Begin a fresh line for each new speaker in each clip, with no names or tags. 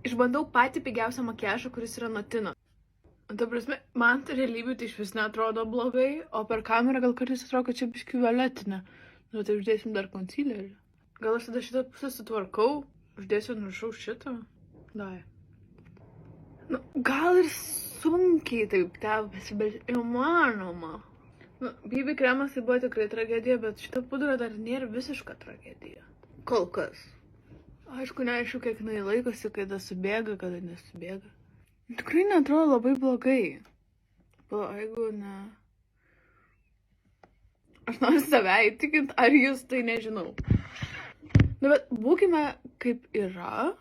Išbandau patį pigiausią makiažą, kuris yra nuo Tino. Ta prasme, man realybė tai iš vis neatrodo blogai, o per kamerą gal kartais atrodo, kad čia biškių violetinė. Nu, tai uždėsim dar concealerį. Gal aš tada šitą pusę sutvarkau, uždėsiu ant viršaus šitą. Dai. Nu, gal ir sunkiai taip tepasi, bet įmanoma. Nu, BB kremas tai buvo tikrai tragedija, bet šita pudra dar nėra visiška tragedija. Kol kas. Aišku, neaišku, kiek jinai laikosi, kada subėga, kada nesubėga. Tikrai neatrodo labai blogai. Jeigu ne... Aš noriu save įtikint, ar jūs tai nežinau. Nu, bet būkime kaip yra.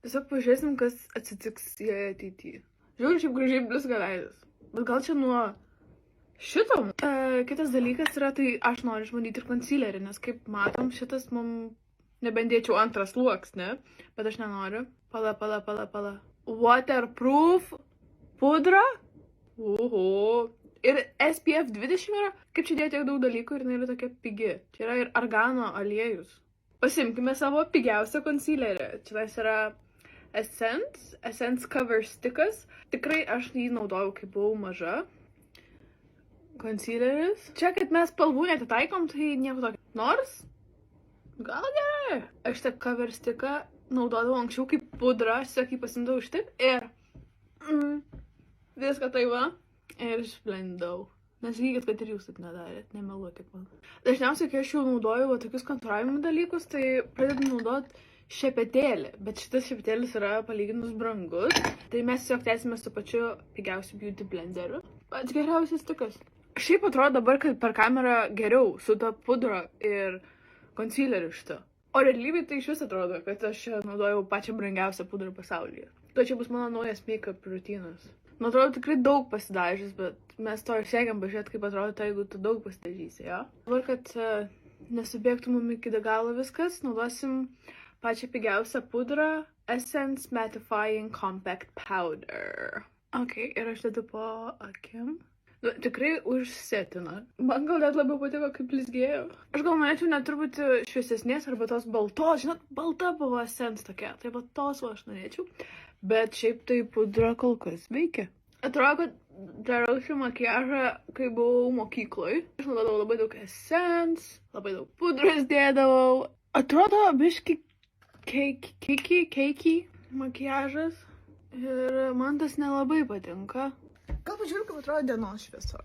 Tiesiog pažiūrėsim, kas atsitiks joje ateityje. Žiūrėjau, šiaip gražiai blizga veidas. Bet gal čia nuo šito? Kitas dalykas yra, tai aš noriu išbandyti ir concealerį, nes kaip matom, šitas mum nebendėčiau antras sluoksnį, bet aš nenoriu. Pala. Waterproof pudra. Oho. Ir SPF 20 yra. Kaip čia dėjo tiek daug dalykų ir jinai yra tokia pigi. Čia yra ir argano aliejus. Pasimkime savo pigiausią concealerį. Čia yra Essence Cover Stickas. Tikrai aš jį naudojau, kai buvau maža. Concealeris. Čia, kad mes spalvų netitaikom, tai nieko tokio. Nors, gal gerai. Aš tą cover sticką naudodavau anksčiau kaip pudrą, aš tiesiog jį pasimdavau iš taip ir viską tai va ir išblendau. Nes lygit, kad ir jūs taip nedarėt, nemeluokit man. Dažniausiai, kai aš jau naudoju tokius kontūravimo dalykus, tai pradedu naudot šepetėlį, bet šitas šepetėlis yra palyginus brangus, tai mes tiesiog tęsime su pačiu pigiausiu beauty blenderiu. Pats geriausias stikas. Šiaip atrodo dabar, kad per kamerą geriau su ta pudra ir concealeriu šitą. O realybėje tai iš vis atrodo, kad aš naudojau pačią brangiausią pudrą pasaulyje. Tai čia bus mano naujas make-up rutinas. Nu, atrodo tikrai daug pasidažys, bet mes to ir siekiam pažiūrėti, kaip atrodo tai, jeigu tu daug pasidažysi, jo? Dabar, kad nesubėgtų mum iki galo viskas, naudosim pačią pigiausią pudrą Essence Mattifying Compact Powder. Ok, ir aš dedu po akim. Nu, tikrai užsetina. Man gal net labiau patiko, kaip blizgėjo. Aš gal norėčiau net truputį šviesesnės arba tos baltos. Žinot, balta buvo Essence tokia. Tai va tos va aš norėčiau. Bet šiaip tai pudra kol kas veikia. Atrodo, kad darausi makiažą, kai buvau mokykloj. Aš naudodavau labai daug Essence, labai daug pudros dėdavau. Atrodo biški keiki makiažas. Ir man tas nelabai patinka. Gal pažiūrėjau, kaip atrodo dienos šviesoj.